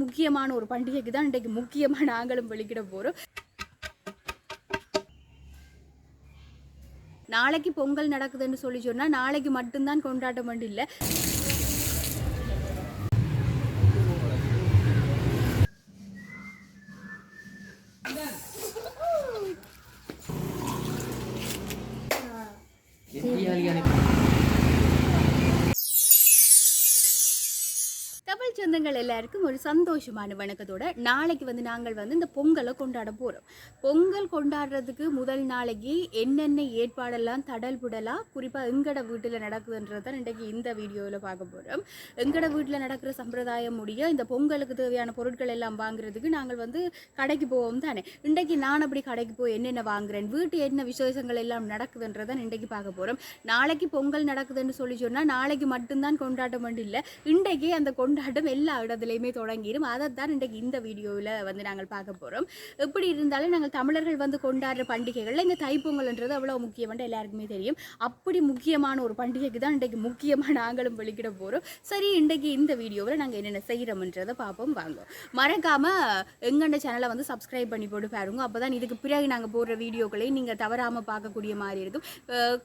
முக்கியமான ஒரு பண்டிகைக்கு தான் இன்றைக்கு முக்கியமாக நாங்களும் வெளிக்கிட போகிறோம். நாளைக்கு பொங்கல் நடக்குதுன்னு சொல்லி சொன்னால் நாளைக்கு மட்டும்தான் கொண்டாட்டம் மட்டும் இல்லை. தமிழ் சொந்தங்கள் எல்லாருக்கும் ஒரு சந்தோஷமான வணக்கத்தோட நாளைக்கு நாங்கள் இந்த பொங்கலை கொண்டாட போகிறோம். பொங்கல் கொண்டாடுறதுக்கு முதல் நாளைக்கு என்னென்ன ஏற்பாடெல்லாம் தடல் புடலாக குறிப்பாக எங்கட வீட்டில் நடக்குதுன்றதான் இன்றைக்கு இந்த வீடியோவில் பார்க்க போகிறோம். எங்கட வீட்டில் நடக்கிற சம்பிரதாயம் முடிய இந்த பொங்கலுக்கு தேவையான பொருட்கள் எல்லாம் வாங்குறதுக்கு நாங்கள் கடைக்கு போவோம் தானே. இன்றைக்கு நான் அப்படி கடைக்கு போய் என்னென்ன வாங்குறேன், வீட்டு என்ன விசேஷங்கள் எல்லாம் நடக்குதுன்றதான் இன்றைக்கு பார்க்க போகிறோம். நாளைக்கு பொங்கல் நடக்குதுன்னு சொல்லி சொன்னால் நாளைக்கு மட்டும்தான் கொண்டாட்டம் மட்டும் இல்லை, இன்றைக்கே அந்த கொண்டாட்டம் எல்லா இடத்துலையுமே தொடங்கிடும். அதைத்தான் இன்றைக்கு இந்த வீடியோவில் நாங்கள் பார்க்க போகிறோம். எப்படி இருந்தாலும் நாங்கள் தமிழர்கள் கொண்டாடுற பண்டிகைகளில் இந்த தைப்பொங்கல்ன்றது அவ்வளோ முக்கியமான எல்லாருக்குமே தெரியும். அப்படி முக்கியமான ஒரு பண்டிகைக்கு தான் இன்றைக்கு முக்கியமாக நாங்களும் வெளிக்கிட போகிறோம். சரி, இன்றைக்கு இந்த வீடியோவில் நாங்கள் என்னென்ன செய்கிறோம்ன்றதை பார்ப்போம் வாங்க. மறக்காமல் எங்கண்ட சேனலை சப்ஸ்கிரைப் பண்ணி போட்டு பாருங்க. அப்போ தான் இதுக்கு பிறகு நாங்கள் போடுற வீடியோக்களையும் நீங்கள் தவறாமல் பார்க்கக்கூடிய மாதிரி இருக்கும்.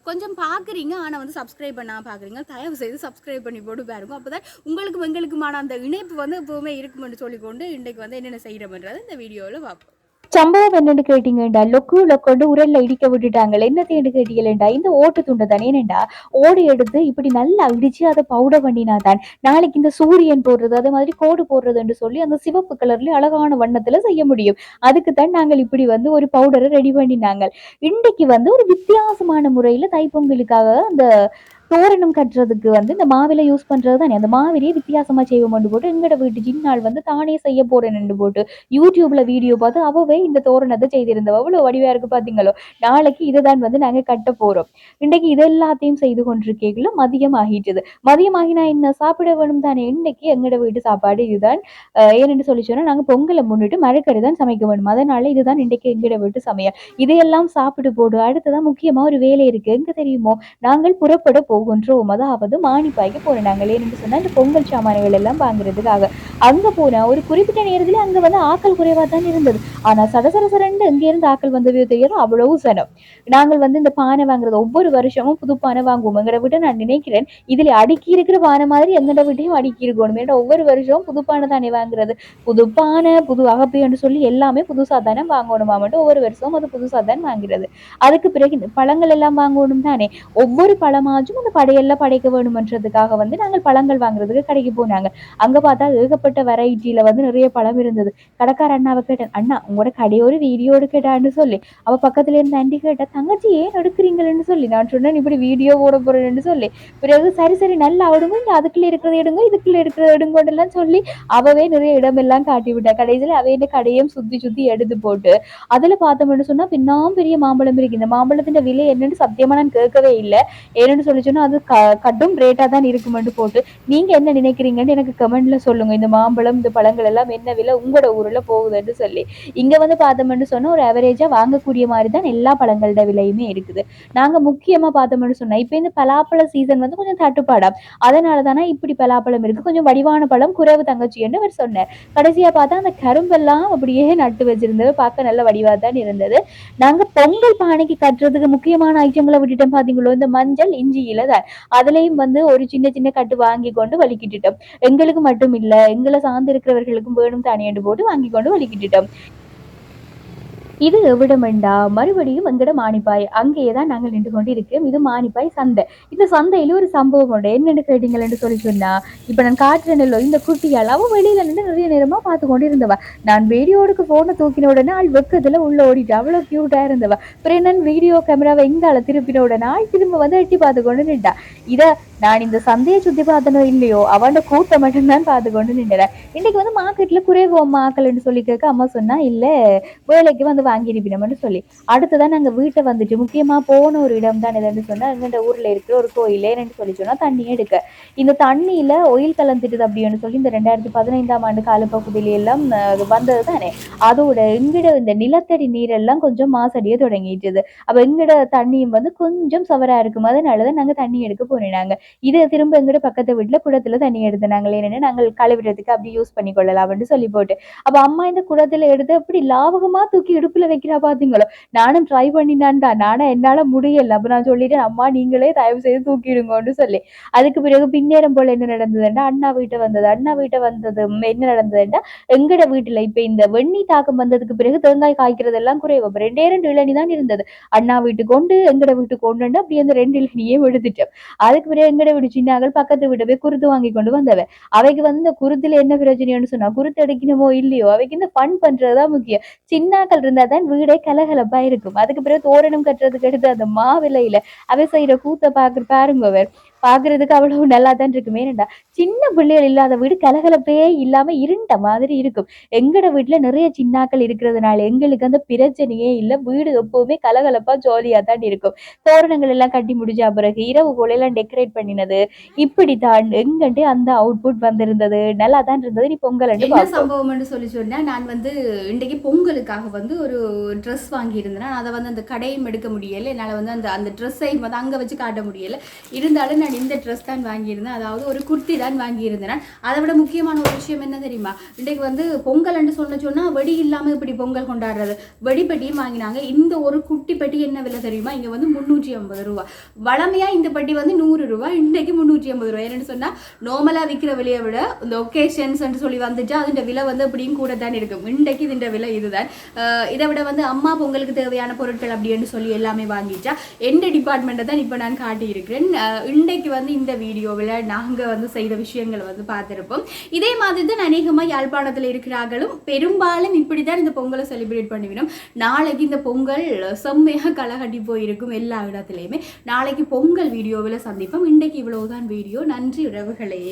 கொஞ்சம் பார்க்குறீங்க ஆனால் சப்ஸ்கிரைப் பண்ணாமல் பார்க்குறீங்க, தயவு செய்து சப்ஸ்கிரைப் பண்ணி போட்டு பாருங்க. அப்போ தான் உங்களுக்கும் எங்களுக்குமான அந்த இணைப்பு எப்பவுமே இருக்குமென்று சொல்லிக்கொண்டு இன்றைக்கு என்னென்ன செய்கிறோம்ன்றதை இந்த வீடியோவில் பார்ப்போம். சம்பவம் என்னன்னு கேட்டீங்கடா, லொக்குல கொண்டு உரல்ல இடிக்க விட்டுட்டாங்க. என்னத்தையும் கேட்டீங்களா, இந்த ஓட்டு துண்டை தானே என்னண்டா ஓடு எடுத்து இப்படி நல்லா இடிச்சு அதை பவுடர் பண்ணினாதான் நாளைக்கு இந்த சூரியன் போடுறது அதே மாதிரி கோடு போடுறதுன்னு சொல்லி அந்த சிவப்பு கலர்ல அழகான வண்ணத்துல செய்ய முடியும். அதுக்குத்தான் நாங்கள் இப்படி ஒரு பவுடரை ரெடி பண்ணினாங்க. இன்றைக்கு ஒரு வித்தியாசமான முறையில தைப்பொங்கலுக்காக அந்த தோரணம் கட்டுறதுக்கு இந்த மாவில யூஸ் பண்றது தானே. அந்த மாவிலேயே வித்தியாசமா செய்வோம் போட்டு எங்கட வீட்டு ஜின்னாள் தானே செய்ய போறேன்னு போட்டு யூடியூப்ல வீடியோ பார்த்து அவவே இந்த தோரணத்தை செய்திருந்தவ. அவ்வளவு வடிவா இருக்கு பாத்தீங்களோ. நாளைக்கு இதைதான் நாங்க கட்ட போறோம். இன்றைக்கு இது எல்லாத்தையும் செய்து கொண்டிருக்கீங்களா. மதியம் ஆகிட்டது. மதியம் ஆகினா என்ன சாப்பிட வேணும் தானே. இன்னைக்கு எங்கட வீட்டு சாப்பாடு இதுதான். ஏன்னு சொல்லி சொன்னா நாங்க பொங்கலை முன்னிட்டு மரக்கறி தான் சமைக்க வேணும். அதனால இதுதான் இன்றைக்கு எங்கட வீட்டு சமையல். இதையெல்லாம் சாப்பிட்டு போடு. அடுத்ததான் முக்கியமா ஒரு வேலை இருக்கு. எங்க தெரியுமோ, நாங்கள் புறப்பட போகின்றோம். அதாவது மானிப்பாய்க்கு போறோம். நாங்கள் ஏன்னு சொன்னா இந்த பொங்கல் சாமான்கள் எல்லாம் வாங்குறதுக்காக அங்க போனா ஒரு குறிப்பிட்ட நேரத்துல அங்க ஆக்கள் குறைவா தான் இருந்தது. ஆனா சடசரசரண்டு எங்க இருந்து ஆக்கள் வந்தவே தெரியாது, அவ்வளவு சனம். நாங்கள் இந்த பானை வாங்குறது ஒவ்வொரு வருஷமும் புது பானை வாங்குவோம். எங்கட விட்டு நான் நினைக்கிறேன் இதுல அடுக்கி இருக்கிற பானை மாதிரி எங்கட வீட்டையும் அடுக்கி இருக்கணும். ஏன்னா ஒவ்வொரு வருஷமும் புது பானை தானே வாங்குறது. புது பானை புது அகப்பைன்னு சொல்லி எல்லாமே புதுசா தானே வாங்கணுமா மட்டும் ஒவ்வொரு வருஷமும் அது புதுசா தான் வாங்குறது. அதுக்கு பிறகு பழங்கள் எல்லாம் வாங்கணும் தானே. ஒவ்வொரு பழமாச்சும் அந்த படையெல்லாம் படைக்க வேணும்ன்றதுக்காக நாங்கள் பழங்கள் வாங்குறதுக்கு கடைக்கு போனாங்க. அங்க பார்த்தா ஏகப்பட்ட வெரைட்டியில நிறைய பழம் இருந்தது. கடைக்கார அண்ணாவை கேட்டேன், அண்ணா உங்களோட கடையோரு வீடியோ எடுக்கட்டான்னு சொல்லி. அவ பக்கத்துல இருந்து ஆண்டி கேட்டா, தங்கச்சி ஏன் எடுக்கிறீங்களன்னு சொல்லி. நான் சொன்னேன் இப்படி வீடியோ போட போறேன்னு சொல்லி. பிறகு சரி சரி நல்லா எடுங்க, இங்க அதுக்குள்ள இருக்கிறத எடுங்க இதுக்குள்ள இருக்கிறத எடுங்கலாம் சொல்லி அவவே நிறைய இடமெல்லாம் காட்டி விட்டா. கடைசியில அவைய கடையும் சுத்தி சுத்தி எடுத்து போட்டு அதுல பார்த்தோம்னு சொன்னா பின்னாம் பெரிய மாம்பழம் இருக்கு. இந்த மாம்பழத்தின் விலை என்னன்னு சத்தியமா நான் கேட்கவே இல்லை. ஏன்னு சொல்லி சொன்னா அது கட்டும் ரேட்டா தான் இருக்குமென்று போட்டு நீங்க என்ன நினைக்கிறீங்கன்னு எனக்கு கமெண்ட்ல சொல்லுங்க. இந்த மாம்பழம் இந்த பழங்கள் எல்லாம் என்ன விலை உங்களோட ஊர்ல போகுதுன்னு சொல்லி. இங்க பார்த்தோம்னு சொன்னா ஒரு அவரேஜா வாங்கக்கூடிய மாதிரி தான் எல்லா பழங்களோட விலையுமே இருக்குது. நாங்க முக்கியமா பார்த்தோம்னு சொன்னா இப்ப இந்த பலாப்பழ சீசன் கொஞ்சம் தட்டுப்பாடாம். அதனால தானே இப்படி பலாப்பழம் இருக்கு. கொஞ்சம் வடிவான பழம் குறைவு தங்கச்சி என்று அவர் சொன்னார். கடைசியா பார்த்தா அந்த கரும்பெல்லாம் அப்படியே நட்டு வச்சிருந்தது. பார்க்க நல்ல வடிவா தான் இருந்தது. நாங்க பொங்கல் பானைக்கு கட்டுறதுக்கு முக்கியமான ஐட்டங்களை விட்டுட்டோம் பாத்தீங்களோ. இந்த மஞ்சள் இஞ்சியில தான் அதுலயும் ஒரு சின்ன சின்ன கட்டு வாங்கி கொண்டு வலிக்கிட்டுட்டோம். எங்களுக்கு மட்டும் இல்ல எங்களை சார்ந்து இருக்கிறவர்களுக்கும் வேணும் தானேன்னு போட்டு வாங்கி கொண்டு வலிக்கிட்டுட்டோம். இது எவிடமெண்டா மறுபடியும் எங்கட மானிப்பாய் அங்கேயேதான் நாங்கள் நின்று கொண்டு இருக்கோம். இது மானிப்பாய் சந்தை. இந்த சந்தையில ஒரு சம்பவம் உண்டு. என்னென்னு கேட்டீங்களன்னு சொல்லி சொன்னா, இப்ப நான் காட்டுறேன்ல இந்த குட்டியால் அவ வெளியில நின்று நிறைய நேரமா பார்த்து கொண்டு இருந்தவா. நான் வீடியோடுக்கு போன தூக்கின உடனே ஆள் வெக்கத்துல உள்ள ஓடிட்டு அவ்வளவு கியூட்டா இருந்தவா. அப்புறம் நான் வீடியோ கேமராவை எங்கால திருப்பின உடனே ஆள் திரும்ப எட்டி பார்த்து கொண்டு நின்றா. இத நான் இந்த சந்தையை சுத்தி பார்த்தனோ இல்லையோ அவன் கூட்டம் மட்டும்தான் பார்த்து கொண்டு நின்றேன். இன்னைக்கு மார்க்கெட்ல குறைவோம் ஆக்கள்னு சொல்லி கேட்க அம்மா சொன்னா இல்ல வேலைக்கு வாங்கிருப்பினோம்னு சொல்லி. அடுத்ததான் நாங்க வீட்டை முக்கியமா போன ஒரு இடம் தான் எதுன்னு சொன்னா எங்க ஊர்ல இருக்கிற ஒரு கோயிலேன்னு சொல்லி சொன்னா தண்ணி எடுக்க. இந்த தண்ணியில ஒயில் கலந்துட்டுது அப்படின்னு சொல்லி இந்த 2015ஆம் ஆண்டு காலப்பகுதியில எல்லாம் வந்தது தானே. அதோட எங்கிட இந்த நிலத்தடி நீரெல்லாம் கொஞ்சம் மாசடிய தொடங்கிட்டுது. அப்ப எங்கிட தண்ணியும் கொஞ்சம் சவரா இருக்கும். அதனாலதான் நாங்க தண்ணி எடுக்க போனாங்க. இதை திரும்ப எங்கட பக்கத்து வீட்டுல குடத்துல தண்ணி எடுத்து நாங்கள் என்னென்ன நாங்கள் கழுவுறதுக்கு அப்படி யூஸ் பண்ணி கொள்ளலாம் அப்படின்னு சொல்லி போட்டு அப்ப அம்மா இந்த குடத்துல எடுத்து அப்படி லாவகமா தூக்கி இடுப்புல வைக்கிறா பாத்தீங்களோ. நானும் ட்ரை பண்ணினான்டா, நானும் என்னால முடியல. அப்ப நான் சொல்லிட்டேன், அம்மா நீங்களே தயவு செய்து தூக்கிடுங்கன்னு சொல்லி. அதுக்கு பிறகு பின்னேரம் போல என்ன நடந்ததுன்னா அண்ணா வீட்டை வந்தது என்ன நடந்ததுன்னா எங்கட வீட்டுல இப்ப இந்த வெண்ணி தாக்கம் வந்ததுக்கு பிறகு தேங்காய் காய்க்கிறது எல்லாம் குறைவு. அப்ப 2 இளநி தான் இருந்தது. அண்ணா வீட்டுக்கு கொண்டு எங்கட வீட்டுக்கு கொண்டு அப்படி அந்த 2 இளநியே எடுத்துட்டோம். அதுக்கு பிறகு எங்கட வீடு சின்னாக்கள் பக்கத்து வீட்டை போய் குருத்து வாங்கி கொண்டு வந்தவ. அவைக்கு வந்து இந்த குருத்துல என்ன பிரச்சனைன்னு சொன்னா, குருத்து அடிக்கணுமோ இல்லையோ அவைக்கு இந்த ஃபன் பண்றதுதான் முக்கியம். சின்னாக்கள் இருந்தா தான் வீடே கலகலப்பா இருக்கும். அதுக்கு பிறகு தோரணம் கட்டுறதுக்கு எடுத்து அந்த மாவிலையில அவை செய்யற கூத்த பாருங்க பாக்குறதுக்கு அவ்வளவு நல்லா தான் இருக்குமே. ஏன்டா சின்ன பிள்ளைகள் இல்லாத வீடு கலகலப்பே இல்லாம இருண்ட மாதிரி இருக்கும். எங்கட வீட்டுல நிறைய சின்னாக்கள் இருக்கிறதுனால எங்களுக்கு அந்த பிரச்சனையே இல்லை. வீடு எப்பவுமே கலகலப்பா ஜாலியா தான் இருக்கும். தோரணங்கள் எல்லாம் கட்டி முடிஞ்ச பிறகு இரவு போல எல்லாம் டெக்கரேட் பண்ணினது இப்படித்தான் எங்கண்டு அந்த அவுட்புட் வந்திருந்தது. நல்லா தான் இருந்தது. நீ பொங்கல் என்ன சம்பவம்னு சொல்லி சொன்னா, நான் வந்து இன்றைக்கு பொங்கலுக்காக வந்து ஒரு ட்ரெஸ் வாங்கியிருந்தேன். அதை வந்து அந்த கடையும் எடுக்க முடியலை. என்னால் வந்து அந்த ட்ரெஸ்ஸையும் வந்து அங்கே வச்சு காட்ட முடியலை. இருந்தாலும் நான் இந்த ட்ரெஸ் தான் வாங்கியிருந்தேன். அதாவது ஒரு குர்த்தி தான் வாங்கியிருந்தேன். அதை விட முக்கியமான ஒரு விஷயம் என்ன தெரியுமா, இன்றைக்கு வந்து பொங்கல்னு சொன்னால் வெடி இல்லாமல் இப்படி பொங்கல் கொண்டாடுறது. வெடிப்பெட்டியும் வாங்கினாங்க. இந்த ஒரு குட்டி பெட்டி என்ன விலை தெரியுமா, இங்கே வந்து 350 ரூபா. வளமையாக இந்த பெட்டி வந்து 100 ரூபா, இன்றைக்கு 350 ரூபா. என்னென்னு சொன்னால் நார்மலாக விற்கிற விலையை விட இந்த ஒகேஷன்ஸ் சொல்லி வந்துட்டு அதோட விலை வந்து அப்படியும் கூட தான் இருக்கும். இன்றைக்கு இந்த விலை இதுதான். இதை விட வந்து அம்மா பொங்கலுக்கு தேவையான பொருட்கள் அப்படின்னு சொல்லி எல்லாமே வாங்கிட்டா. எந்த டிபார்ட்மெண்ட்டை தான் இப்போ நான் காட்டியிருக்கிறேன். இன்றைக்கு வந்து இந்த வீடியோவில் நாங்கள் வந்து செய்த விஷயங்களை வந்து பார்த்துருப்போம். இதே மாதிரி தான் அநேகமாக யாழ்ப்பாணத்தில் இருக்கிறார்களும் பெரும்பாலும் இப்படி தான் இந்த பொங்கலை செலிப்ரேட் பண்ணிவிடும். நாளைக்கு இந்த பொங்கல் செம்மையாக களகட்டி போயிருக்கும் எல்லா இடத்துலையுமே. நாளைக்கு பொங்கல் வீடியோவில் சந்திப்போம். இன்றைக்கு இவ்வளவுதான் வீடியோ. நன்றி உறவுகளே.